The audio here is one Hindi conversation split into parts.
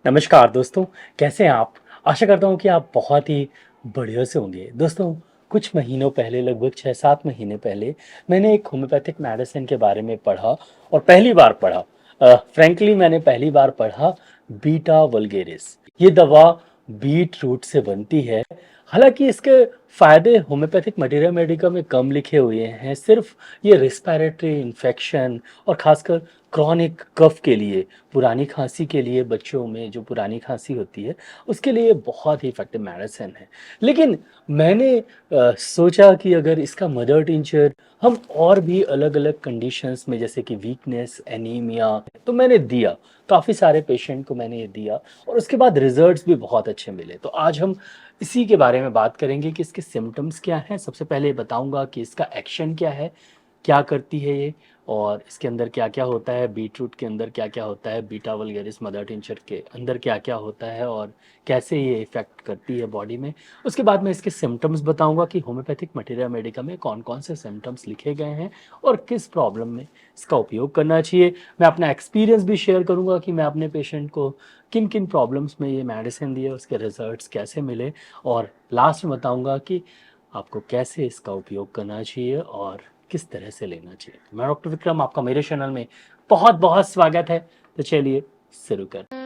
नमस्कार दोस्तों, कैसे हैं आप? आशा करता हूँ कि आप बहुत ही बढ़िया से होंगे। दोस्तों, कुछ महीनों पहले लगभग 6-7 महीने पहले मैंने एक होम्योपैथिक मेडिसिन के बारे में पढ़ा और पहली बार पढ़ा। फ्रैंकली मैंने पहली बार पढ़ा बीटा वल्गेरिस। ये दवा बीट रूट से बनती है। हालाँकि इसके फ़ायदे होम्योपैथिक मटेरिया मेडिका में कम लिखे हुए हैं। सिर्फ़ ये रिस्पिरेटरी इन्फेक्शन और ख़ासकर क्रॉनिक कफ़ के लिए, पुरानी खाँसी के लिए, बच्चों में जो पुरानी खाँसी होती है, उसके लिए बहुत ही इफ़ेक्टिव मेडिसिन है। लेकिन मैंने सोचा कि अगर इसका मदर टिंचर हम और भी अलग-अलग कंडीशंस में जैसे कि वीकनेस, एनीमिया, तो मैंने दिया। काफ़ी सारे पेशेंट को मैंने ये दिया और उसके बाद रिज़ल्ट्स भी बहुत अच्छे मिले। तो आज हम इसी के बारे में बात करेंगे कि इसके सिम्पटम्स क्या हैं। सबसे पहले बताऊँगा कि इसका एक्शन क्या है, क्या करती है ये और इसके अंदर क्या-क्या होता है, बीटरूट के अंदर क्या-क्या होता है, बीटा वल्गैरिस मदर टिंचर के अंदर क्या-क्या होता है और कैसे ये इफ़ेक्ट करती है बॉडी में। उसके बाद मैं इसके सिम्पटम्स बताऊँगा कि होम्योपैथिक मटेरिया मेडिका में कौन-कौन से सिम्पटम्स लिखे गए हैं और किस प्रॉब्लम में इसका उपयोग करना चाहिए। मैं अपना एक्सपीरियंस भी शेयर करूँगा कि मैं अपने पेशेंट को किन-किन प्रॉब्लम्स में ये मेडिसिन दिए, उसके रिज़ल्ट्स कैसे मिले और लास्ट में बताऊँगा कि आपको कैसे इसका उपयोग करना चाहिए और किस तरह से लेना चाहिए। मैं डॉक्टर विक्रम आपका मेरे चैनल में बहुत-बहुत स्वागत है। तो चलिए शुरू करते हैं।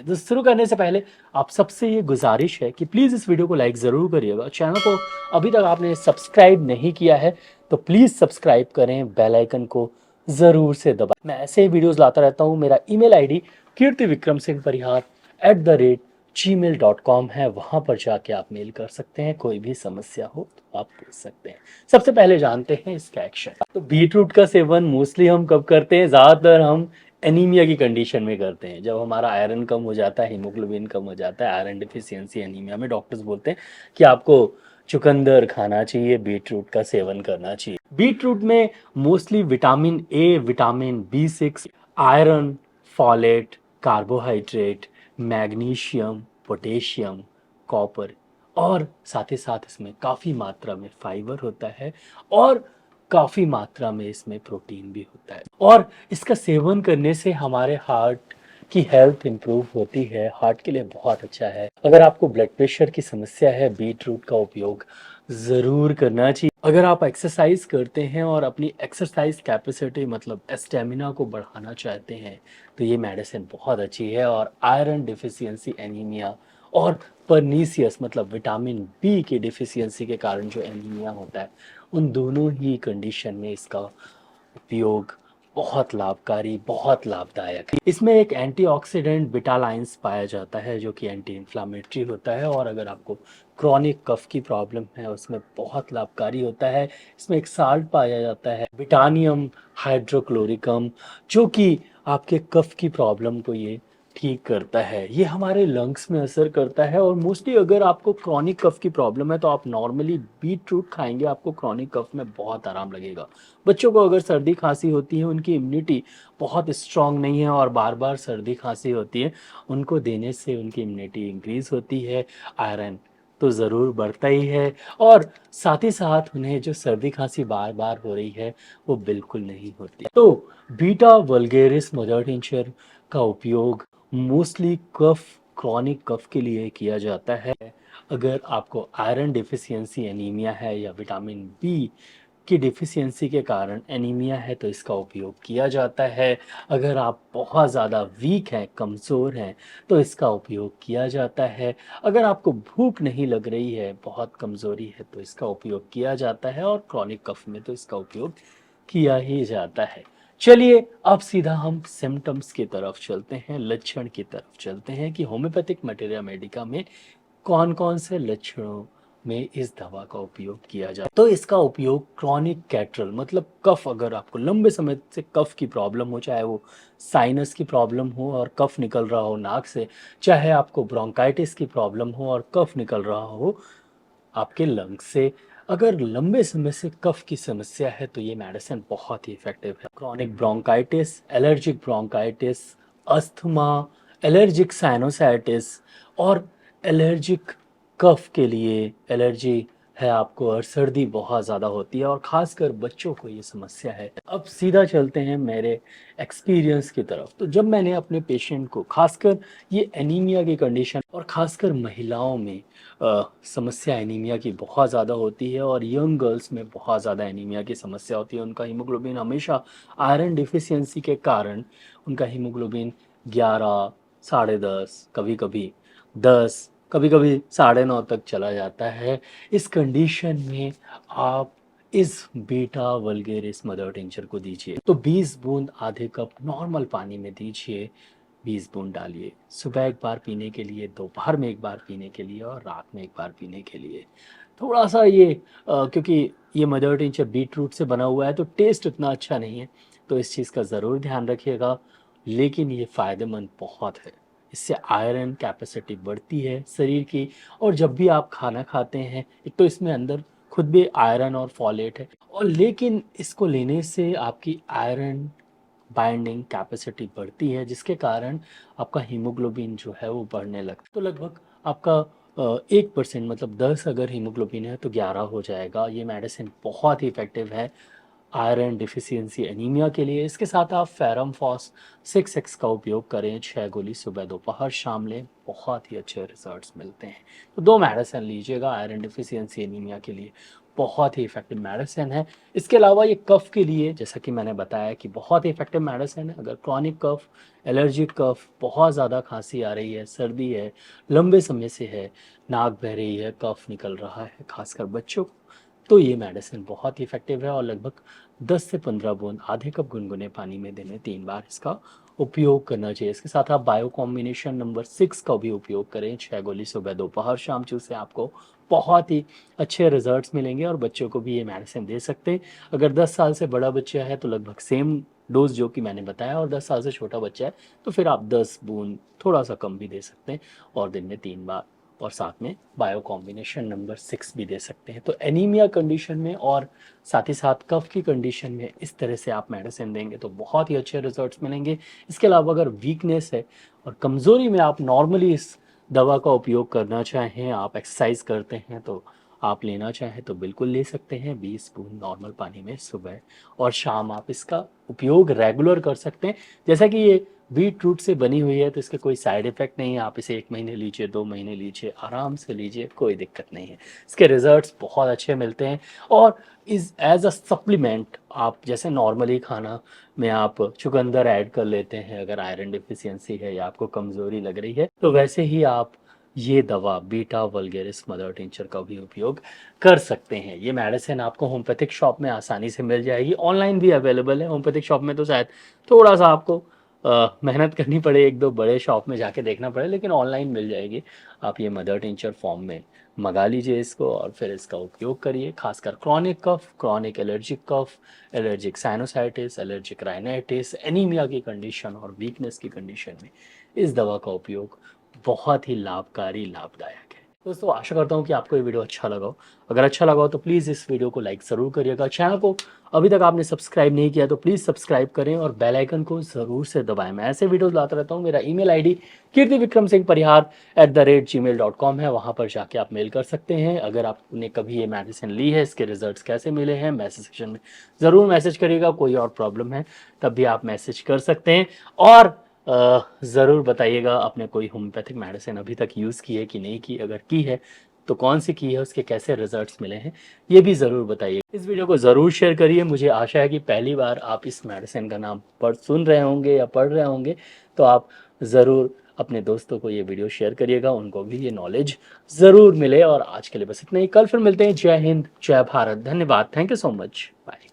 तो शुरू करने से पहले आप सबसे ये गुज़ारिश है कि प्लीज़ इस वीडियो को लाइक ज़रूर करिएगा। चैनल को अभी तक आपने सब्सक्राइब नहीं किया है, तो प्लीज़ सब्सक्राइब करें, बेल आइकन को ज़रूर से दबाएँ। मैं ऐसे ही वीडियोज़ लाता रहता हूँ। मेरा ईमेल आईडी kirtivikramsinghparihar@gmail.com है, वहाँ पर जाके आप मेल कर सकते हैं, कोई भी समस्या हो तो आप पूछ सकते हैं। सबसे पहले जानते हैं इसका एक्शन। तो बीटरूट का सेवन मोस्टली हम कब करते हैं? ज़्यादातर हम एनीमिया की कंडीशन में करते हैं। जब हमारा आयरन कम हो जाता है, हीमोग्लोबिन कम हो जाता है, आयरन डेफिशिएंसी एनीमिया में डॉक्टर्स बोलते हैं कि आपको चुकंदर खाना चाहिए, बीटरूट का सेवन करना चाहिए। बीटरूट में मोस्टली विटामिन ए, विटामिन बी6, iron, folate, carbohydrate, magnesium, potassium, copper और साथ ही साथ इसमें काफ़ी मात्रा में फाइबर होता है और काफ़ी मात्रा में इसमें प्रोटीन भी होता है और इसका सेवन करने से हमारे हार्ट की हेल्थ इम्प्रूव होती है, हार्ट के लिए बहुत अच्छा है। अगर आपको ब्लड प्रेशर की समस्या है, बीट रूट का उपयोग ज़रूर करना चाहिए। अगर आप एक्सरसाइज करते हैं और अपनी एक्सरसाइज कैपेसिटी मतलब स्टेमिना को बढ़ाना चाहते हैं, तो ये मेडिसिन बहुत अच्छी है और आयरन डिफिशियंसी एनीमिया और परनीसियस मतलब विटामिन बी की डिफिशियंसी के कारण जो एनीमिया होता है, उन दोनों ही कंडीशन में इसका उपयोग बहुत लाभकारी, बहुत लाभदायक है। इसमें एक एंटीऑक्सीडेंट बिटालाइंस पाया जाता है जो कि एंटी इन्फ्लेमेटरी होता है और अगर आपको क्रॉनिक कफ की प्रॉब्लम है उसमें बहुत लाभकारी होता है। इसमें एक साल्ट पाया जाता है बिटानियम हाइड्रोक्लोरिकम जो कि आपके कफ की प्रॉब्लम को ये ठीक करता है। ये हमारे लंग्स में असर करता है और मोस्टली अगर आपको क्रॉनिक कफ की प्रॉब्लम है तो आप नॉर्मली बीट रूट खाएँगे, आपको क्रॉनिक कफ में बहुत आराम लगेगा। बच्चों को अगर सर्दी खांसी होती है, उनकी इम्यूनिटी बहुत स्ट्रांग नहीं है और बार-बार सर्दी खांसी होती है, उनको देने से उनकी इम्यूनिटी इंक्रीज़ होती है, आयरन तो ज़रूर बढ़ता ही है और साथ ही साथ उन्हें जो सर्दी खांसी बार-बार हो रही है, वो बिल्कुल नहीं होती। तो बीटा वल्गेरिस मदर टिंचर का उपयोग मोस्टली कफ, क्रॉनिक कफ के लिए किया जाता है। अगर आपको आयरन डेफिशिएंसी एनीमिया है या विटामिन बी की डिफ़िशियंसी के कारण एनीमिया है तो इसका उपयोग किया जाता है। अगर आप बहुत ज़्यादा वीक हैं, कमज़ोर हैं तो इसका उपयोग किया जाता है। अगर आपको भूख नहीं लग रही है, बहुत कमज़ोरी है तो इसका उपयोग किया जाता है और क्रॉनिक कफ़ में तो इसका उपयोग किया ही जाता है। चलिए अब सीधा हम सिम्पटम्स की तरफ चलते हैं, लक्षण की तरफ चलते हैं कि होम्योपैथिक मटेरिया मेडिका में कौन-कौन से लक्षणों में इस दवा का उपयोग किया जाए। तो इसका उपयोग क्रॉनिक कैटरल मतलब कफ अगर आपको लंबे समय से कफ की प्रॉब्लम हो, चाहे वो साइनस की प्रॉब्लम हो और कफ निकल रहा हो नाक से, चाहे आपको ब्रोंकाइटिस की प्रॉब्लम हो और कफ निकल रहा हो आपके लंग्स से, अगर लंबे समय से कफ की समस्या है तो ये मेडिसिन बहुत ही इफ़ेक्टिव है। Chronic bronchitis, allergic bronchitis, asthma, allergic sinusitis और एलर्जिक कफ के लिए एलर्जी है आपको और सर्दी बहुत ज़्यादा होती है और ख़ासकर बच्चों को ये समस्या है। अब सीधा चलते हैं मेरे एक्सपीरियंस की तरफ। तो जब मैंने अपने पेशेंट को ख़ासकर ये एनीमिया की कंडीशन और ख़ासकर महिलाओं में समस्या एनीमिया की बहुत ज़्यादा होती है और यंग गर्ल्स में बहुत ज़्यादा एनीमिया की समस्या होती है। उनका हीमोग्लोबिन हमेशा आयरन डिफिशियंसी के कारण उनका हीमोग्लोबिन 11, साढ़े 10, कभी-कभी 10, कभी-कभी साढ़े 9 तक चला जाता है। इस कंडीशन में आप इस बीटा वल्गेरिस मदर टिंचर को दीजिए। तो 20 बूंद आधे कप नॉर्मल पानी में दीजिए, 20 बूंद डालिए। सुबह एक बार पीने के लिए, दोपहर में एक बार पीने के लिए और रात में एक बार पीने के लिए। थोड़ा-सा ये क्योंकि ये मदर टिंचर बीट रूट से बना हुआ है तो टेस्ट उतना अच्छा नहीं है, तो इस चीज़ का ज़रूर ध्यान रखिएगा। लेकिन ये फ़ायदेमंद बहुत है। इससे आयरन कैपेसिटी बढ़ती है शरीर की और जब भी आप खाना खाते हैं, एक तो इसमें अंदर खुद भी आयरन और फॉलेट है और लेकिन इसको लेने से आपकी आयरन बाइंडिंग कैपेसिटी बढ़ती है जिसके कारण आपका हीमोग्लोबिन जो है वो बढ़ने लगता है। तो लगभग आपका 1% मतलब 10 अगर हीमोग्लोबिन है तो 11 हो जाएगा। ये मेडिसिन बहुत ही इफ़ेक्टिव है आयरन डिफिशियंसी एनीमिया के लिए। इसके साथ आप फेरम फॉस 6x का उपयोग करें, 6 गोली सुबह दोपहर शाम लें, बहुत ही अच्छे रिजल्ट्स मिलते हैं। तो 2 मेडिसिन लीजिएगा आयरन डिफिशियंसी एनीमिया के लिए, बहुत ही इफ़ेक्टिव मेडिसिन है। इसके अलावा ये कफ़ के लिए जैसा कि मैंने बताया कि बहुत ही इफ़ेक्टिव मेडिसिन है। अगर क्रॉनिक कफ़, एलर्जिक कफ़, बहुत ज़्यादा खांसी आ रही है, सर्दी है, लंबे समय से है, नाक बह रही है, कफ़ निकल रहा है, खासकर बच्चों को, तो ये मेडिसिन बहुत ही इफ़ेक्टिव है और लगभग 10 से 15 बूंद आधे कप गुनगुने पानी में दिन में 3 बार इसका उपयोग करना चाहिए। इसके साथ आप बायो कॉम्बिनेशन नंबर 6 का भी उपयोग करें, 6 गोली सुबह दोपहर शाम, जिससे आपको बहुत ही अच्छे रिजल्ट्स मिलेंगे और बच्चों को भी ये मेडिसिन दे सकते हैं। अगर 10 साल से बड़ा बच्चा है तो लगभग सेम डोज़ जो कि मैंने बताया और 10 साल से छोटा बच्चा है तो फिर आप 10 बूंद थोड़ा-सा कम भी दे सकते हैं और दिन में 3 बार और साथ में बायो कॉम्बिनेशन नंबर 6 भी दे सकते हैं। तो एनीमिया कंडीशन में और साथ ही साथ कफ की कंडीशन में इस तरह से आप मेडिसिन देंगे तो बहुत ही अच्छे रिजल्ट्स मिलेंगे। इसके अलावा अगर वीकनेस है और कमज़ोरी में आप नॉर्मली इस दवा का उपयोग करना चाहें, आप एक्सरसाइज करते हैं तो आप लेना चाहें तो बिल्कुल ले सकते हैं। 20 बूंद नॉर्मल पानी में सुबह और शाम आप इसका उपयोग रेगुलर कर सकते हैं। जैसा कि ये बीट रूट से बनी हुई है तो इसके कोई साइड इफ़ेक्ट नहीं है। आप इसे 1 महीने लीजिए, 2 महीने लीजिए, आराम से लीजिए, कोई दिक्कत नहीं है। इसके रिज़ल्ट्स बहुत अच्छे मिलते हैं और इज़ एज़ अ सप्लीमेंट आप जैसे नॉर्मली खाना में आप चुकंदर ऐड कर लेते हैं अगर आयरन डिफिशियंसी है या आपको कमज़ोरी लग रही है, तो वैसे ही आप ये दवा बीटा वल्गेरिस मदर टिंचर का भी उपयोग कर सकते हैं। ये मेडिसिन आपको होम्योपैथिक शॉप में आसानी से मिल जाएगी, ऑनलाइन भी अवेलेबल है। होम्योपैथिक शॉप में तो शायद थोड़ा-सा आपको मेहनत करनी पड़े, 1-2 बड़े शॉप में जाके देखना पड़े, लेकिन ऑनलाइन मिल जाएगी। आप ये मदर टिंचर फॉर्म में मँगा लीजिए इसको और फिर इसका उपयोग करिए, खासकर chronic cough, chronic allergic cough, allergic sinusitis, allergic rhinitis, anaemia की कंडीशन और वीकनेस की कंडीशन में इस दवा का उपयोग बहुत ही लाभकारी, लाभदायक है। दोस्तों आशा करता हूँ कि आपको ये वीडियो अच्छा लगा हो। अगर अच्छा लगा हो तो प्लीज़ इस वीडियो को लाइक ज़रूर करिएगा। चैनल को अभी तक आपने सब्सक्राइब नहीं किया तो प्लीज़ सब्सक्राइब करें और बेल आइकन को ज़रूर से दबाएँ। मैं ऐसे वीडियोज़ लाता रहता हूँ। मेरा ईमेल आईडी kirtivikramsinghparihar@gmail.com है, वहाँ पर जाके आप मेल कर सकते हैं। अगर आपने कभी ये मेडिसिन ली है, इसके रिज़ल्ट्स कैसे मिले हैं, मैसेज सेक्शन में ज़रूर मैसेज करिएगा। कोई और प्रॉब्लम है तब भी आप मैसेज कर सकते हैं और ज़रूर बताइएगा आपने कोई होम्योपैथिक मेडिसिन अभी तक यूज़ की है कि नहीं की, अगर की है तो कौन सी की है, उसके कैसे रिजल्ट्स मिले हैं, ये भी ज़रूर बताइए। इस वीडियो को ज़रूर शेयर करिए। मुझे आशा है कि पहली बार आप इस मेडिसिन का नाम सुन रहे होंगे या पढ़ रहे होंगे, तो आप ज़रूर अपने दोस्तों को ये वीडियो शेयर करिएगा, उनको भी ये नॉलेज ज़रूर मिले। और आज के लिए बस इतना ही, कल फिर मिलते हैं। जय हिंद, जय भारत, धन्यवाद, thank you so much, bye.